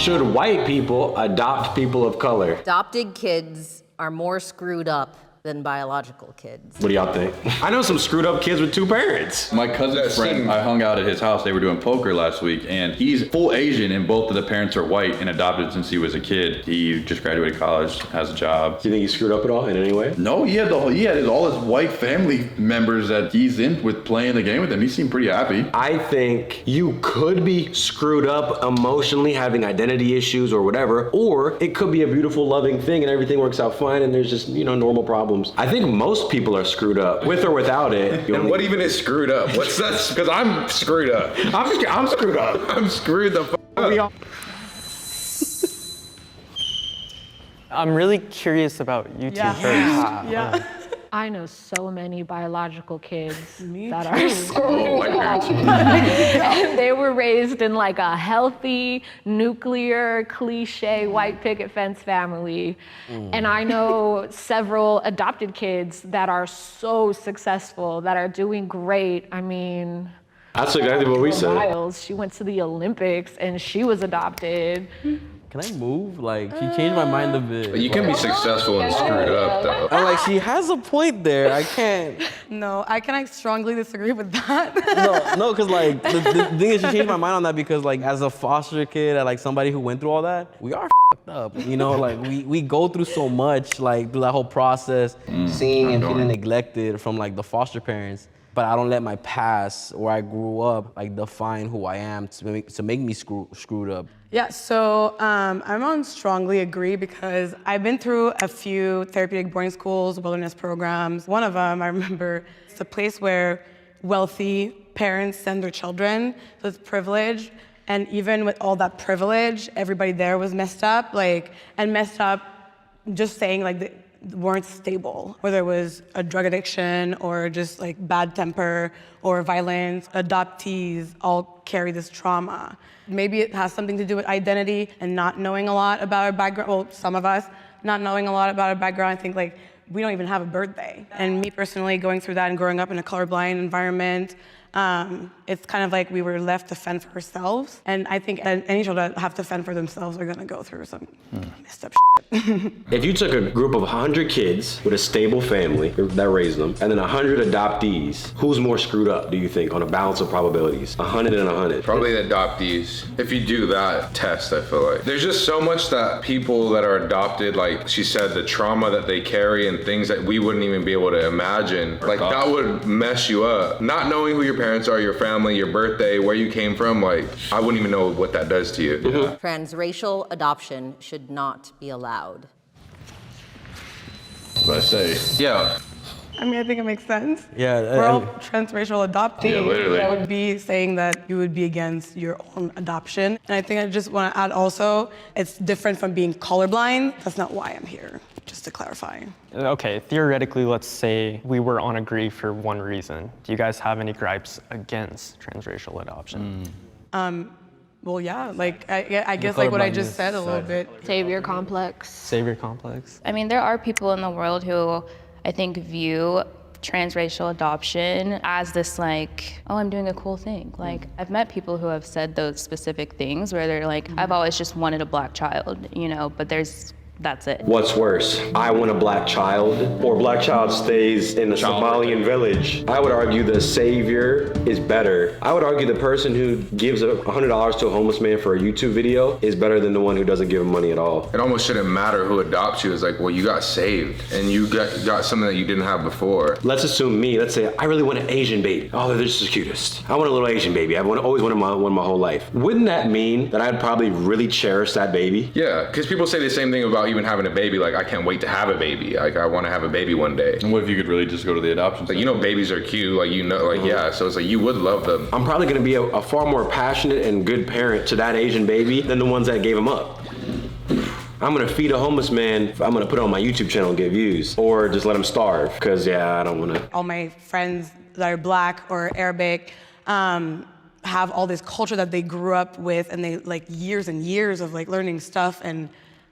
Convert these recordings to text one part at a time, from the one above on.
Should white people adopt people of color? Adopted kids are more screwed up than biological kids. What do y'all think? I know some screwed up kids with two parents. My cousin's friend, I hung out at his house. They were doing poker last week, and he's full Asian, and both of the parents are white and adopted since he was a kid. He just graduated college, has a job. Do you think he screwed up at all in any way? No, he had all his white family members that he's in with playing the game with him. He seemed pretty happy. I think you could be screwed up emotionally, having identity issues or whatever, or it could be a beautiful, loving thing and everything works out fine and there's just, normal problems. I think most people are screwed up, with or without it. And what even is screwed up? What's that? Because I'm screwed up. I'm screwed up. I'm screwed the f up. I'm really curious about you two first. Yeah. I know so many biological kids that are screwed up. And they were raised in like a healthy, nuclear, cliche, white picket fence family. And I know several adopted kids that are so successful, that are doing great. I mean, that's exactly what we said. Miles, she went to the Olympics and she was adopted. Can I move? Like, she changed my mind a bit. But you can be successful and screwed up, though. And like, she has a point there. I can't. No, I can strongly disagree with that. No, because like, the thing is, she changed my mind on that because like, as a foster kid, and like somebody who went through all that, we are f***ed up. Like we go through so much, like through that whole process, seeing and feeling neglected from like the foster parents. But I don't let my past, where I grew up, like define who I am to make me screwed up. Yeah, so I'm on strongly agree because I've been through a few therapeutic boarding schools, wilderness programs. One of them, I remember, it's a place where wealthy parents send their children, so it's privilege. And even with all that privilege, everybody there was messed up, just saying like, weren't stable, whether it was a drug addiction or just like bad temper or violence. Adoptees all carry this trauma. Maybe it has something to do with identity and not knowing a lot about our background. Well, some of us not knowing a lot about our background. I think like we don't even have a birthday. And me personally going through that and growing up in a colorblind environment, it's kind of like we were left to fend for ourselves. And I think any children that have to fend for themselves are gonna go through some messed up shit. If you took a group of 100 kids with a stable family that raised them, and then 100 adoptees, who's more screwed up, do you think, on a balance of probabilities? 100 and 100. Probably the adoptees. If you do that test, I feel like. There's just so much that people that are adopted, like she said, the trauma that they carry and things that we wouldn't even be able to imagine. Like that would mess you up. Not knowing who your parents are, your family, your birthday, where you came from, like I wouldn't even know what that does to you. Transracial adoption should not be allowed. What I say? Yeah. I mean, I think it makes sense. Yeah. We're all transracial adoptees. Yeah, literally. That would be saying that you would be against your own adoption. And I think I just want to add also, it's different from being colorblind. That's not why I'm here, just to clarify. Okay, theoretically, let's say we were on agree for one reason. Do you guys have any gripes against transracial adoption? Well, yeah, like I guess like what I just said a little bit. Savior complex. Savior complex? I mean, there are people in the world who I think view transracial adoption as this like, oh, I'm doing a cool thing. Like, I've met people who have said those specific things where they're like, I've always just wanted a black child, but that's it. What's worse, I want a black child, or black child stays in a Somalian village? I would argue the savior is better. I would argue the person who gives $100 to a homeless man for a YouTube video is better than the one who doesn't give him money at all. It almost shouldn't matter who adopts you. It's like, well, you got saved and you got something that you didn't have before. Let's assume let's say I really want an Asian baby. Oh, they're just the cutest. I want a little Asian baby. I've always wanted one my whole life. Wouldn't that mean that I'd probably really cherish that baby? Yeah, because people say the same thing about even having a baby. Like, I can't wait to have a baby. Like, I want to have a baby one day. And what if you could really just go to the adoption center? Like, babies are cute. Like, yeah. So it's like, you would love them. I'm probably going to be a far more passionate and good parent to that Asian baby than the ones that gave him up. I'm gonna feed a homeless man, I'm gonna put it on my YouTube channel and get views, or just let him starve, because I don't wanna. All my friends that are black or Arabic have all this culture that they grew up with, and they like years and years of like learning stuff, and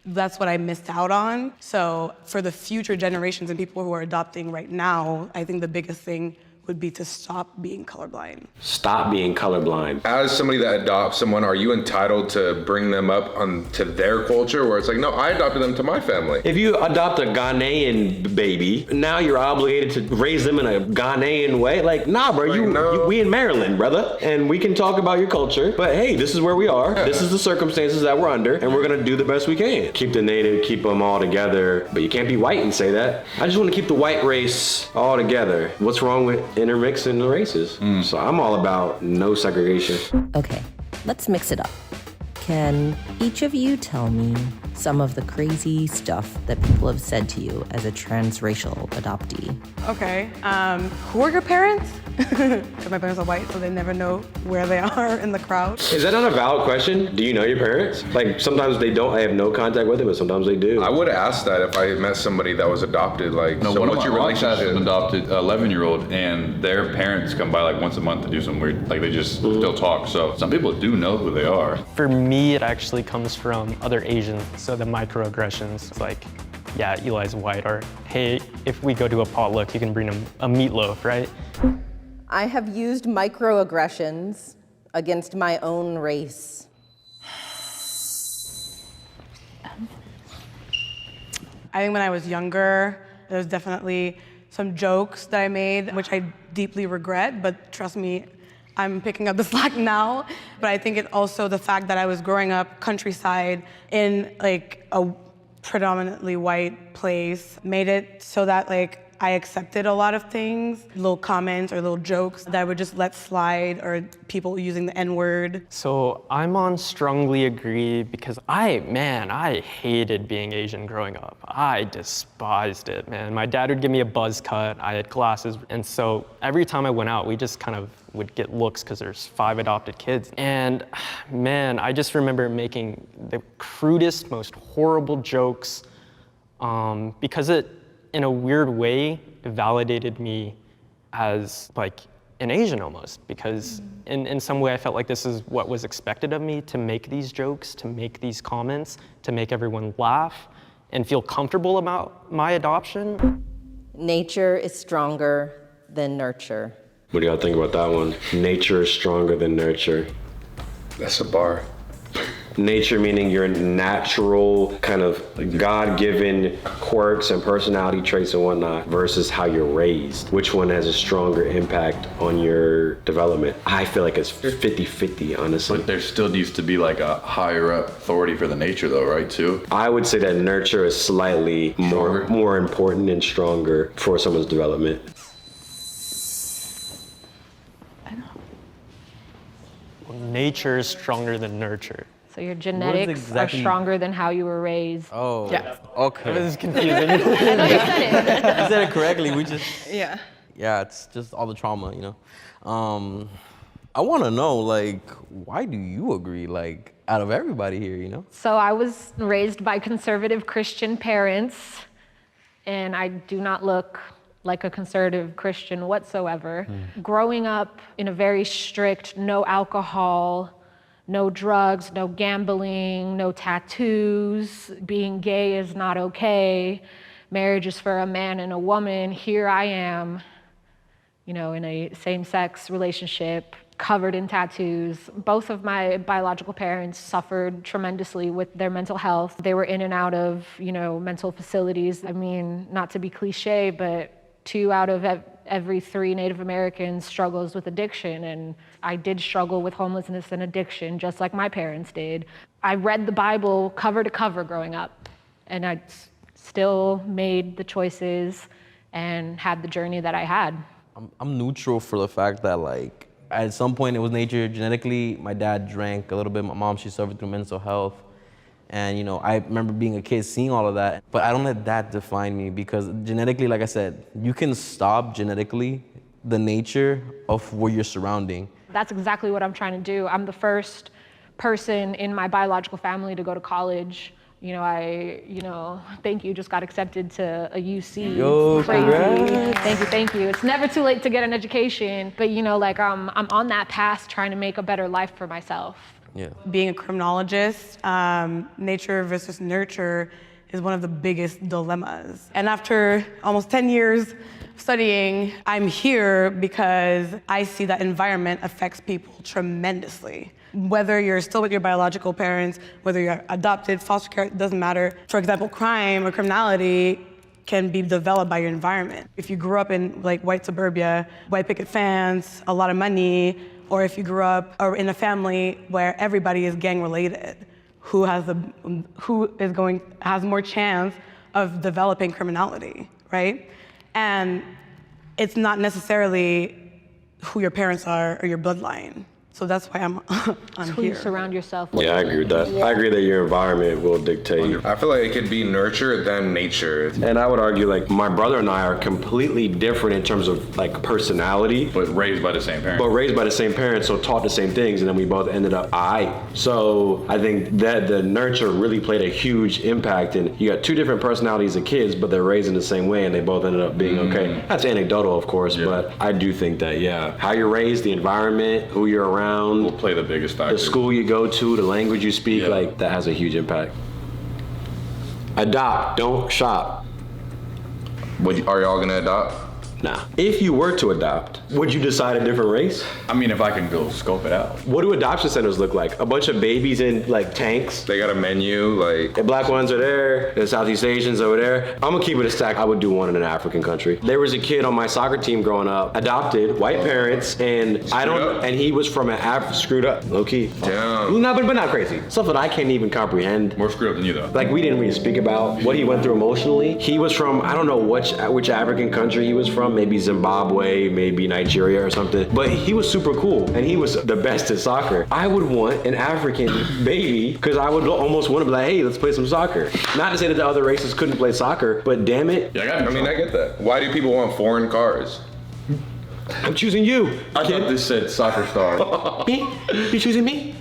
that's what I missed out on. So for the future generations and people who are adopting right now, I think the biggest thing would be to stop being colorblind. Stop being colorblind. As somebody that adopts someone, are you entitled to bring them up onto their culture where it's like, no, I adopted them to my family? If you adopt a Ghanaian baby, now you're obligated to raise them in a Ghanaian way? Like, nah, bro, we in Maryland, brother, and we can talk about your culture, but hey, this is where we are. Yeah. This is the circumstances that we're under, and we're gonna do the best we can. Keep the native, keep them all together, but you can't be white and say that. I just want to keep the white race all together. What's wrong with intermixing the races? So I'm all about no segregation. Okay, let's mix it up. Can each of you tell me some of the crazy stuff that people have said to you as a transracial adoptee? Okay, who are your parents? Because my parents are white, so they never know where they are in the crowd. Is that not a valid question? Do you know your parents? Like, sometimes they don't, I have no contact with them, but sometimes they do. I would ask that if I met somebody that was adopted, like, No, so one of what's my your aunts has relationship? an adopted 11-year-old, and their parents come by like once a month to do some weird, like they just still talk. So some people do know who they are. For me, it actually comes from other Asians. So the microaggressions, it's like, yeah, Eli's white, or hey, if we go to a potluck, you can bring them a meatloaf, right? I have used microaggressions against my own race. I think when I was younger, there was definitely some jokes that I made, which I deeply regret, but trust me, I'm picking up the slack now. But I think it's also the fact that I was growing up countryside in like a predominantly white place made it so that like I accepted a lot of things, little comments or little jokes that I would just let slide, or people using the N-word. So I'm on strongly agree because I hated being Asian growing up. I despised it, man. My dad would give me a buzz cut, I had glasses, and so every time I went out, we just kind of would get looks because there's 5 adopted kids. And man, I just remember making the crudest, most horrible jokes because it, in a weird way, validated me as like an Asian almost, because in some way I felt like this is what was expected of me, to make these jokes, to make these comments, to make everyone laugh and feel comfortable about my adoption. Nature is stronger than nurture. What do y'all think about that one? Nature is stronger than nurture. That's a bar. Nature meaning your natural kind of God-given quirks and personality traits and whatnot versus how you're raised. Which one has a stronger impact on your development? I feel like it's 50-50, honestly. But there still needs to be like a higher up authority for the nature though, right, too? I would say that nurture is slightly more important and stronger for someone's development. Nature is stronger than nurture. So your genetics are stronger than how you were raised. Oh, Yeah. okay. This is confusing. I know you said it. You said it correctly. We just, Yeah. yeah, it's just all the trauma, you know. I want to know, like, why do you agree, like, out of everybody here, you know? So I was raised by conservative Christian parents, and I do not look like a conservative Christian whatsoever. Growing up in a very strict, no alcohol, no drugs, no gambling, no tattoos, being gay is not okay, marriage is for a man and a woman. Here I am, you know, in a same-sex relationship, covered in tattoos. Both of my biological parents suffered tremendously with their mental health. They were in and out of, you know, mental facilities. I mean, not to be cliche, but 2 out of every 3 Native Americans struggles with addiction, and I did struggle with homelessness and addiction just like my parents did. I read the Bible cover to cover growing up, and I still made the choices and had the journey that I had. I'm neutral for the fact that, like, at some point it was nature. Genetically, my dad drank a little bit. My mom, she suffered through mental health. And, you know, I remember being a kid seeing all of that, but I don't let that define me, because genetically, like I said, you can stop genetically the nature of what you're surrounding. That's exactly what I'm trying to do. I'm the first person in my biological family to go to college. You know, thank you, just got accepted to a UC. Yo, Crazy. congrats. Thank you. It's never too late to get an education, but you know, like I'm on that path trying to make a better life for myself. Yeah. Being a criminologist, nature versus nurture is one of the biggest dilemmas. And after almost 10 years studying, I'm here because I see that environment affects people tremendously. Whether you're still with your biological parents, whether you're adopted, foster care, it doesn't matter. For example, crime or criminality can be developed by your environment. If you grew up in like white suburbia, white picket fence, a lot of money, or if you grew up in a family where everybody is gang related, who has more chance of developing criminality, right? And it's not necessarily who your parents are or your bloodline. So that's why I'm Who here. you surround yourself with. Yeah, I agree with that. I agree that your environment will dictate. I feel like it could be nurture than nature. And I would argue like my brother and I are completely different in terms of like personality. But raised by the same parents. But raised by the same parents, so taught the same things, and then we both ended up So I think that the nurture really played a huge impact. And you got two different personalities of kids, but they're raised in the same way, and they both ended up being okay. That's anecdotal, of course, but I do think that, how you're raised, the environment, who you're around, will play the biggest factor. the school you go to, the language you speak, like that has a huge impact. Adopt, don't shop. Are y'all gonna adopt? Nah. If you were to adopt, would you decide a different race? I mean, if I can go scope it out. What do adoption centers look like? A bunch of babies in like tanks. They got a menu, like. The black ones are there, the Southeast Asians over there. I'm gonna keep it a stack. I would do one in an African country. There was a kid on my soccer team growing up, adopted, white parents, and and he was from an screwed up, low key. Damn. No, but not crazy. Stuff that I can't even comprehend. More screwed up than you though. Like we didn't really speak about what he went through emotionally. He was from, I don't know which African country he was from, maybe Zimbabwe, maybe Nigeria or something. But he was super cool and he was the best at soccer. I would want an African baby because I would almost want to be like, hey, let's play some soccer. Not to say that the other races couldn't play soccer, but damn it. Yeah, I get that. Why do people want foreign cars? I'm choosing you. I thought this said soccer star. Me? You choosing me?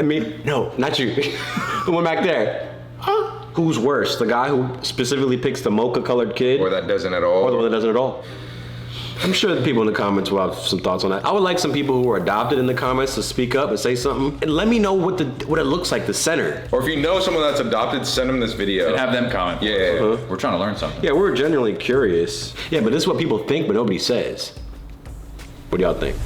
Me? No, not you. The one back there. Huh? Who's worse? The guy who specifically picks the mocha colored kid? Or that doesn't at all? Or the one that doesn't at all? I'm sure the people in the comments will have some thoughts on that. I would like some people who are adopted in the comments to speak up and say something. And let me know what it looks like, the center. Or if you know someone that's adopted, send them this video. And have them comment. Yeah. We're trying to learn something. Yeah, we're genuinely curious. Yeah, but this is what people think, but nobody says. What do y'all think?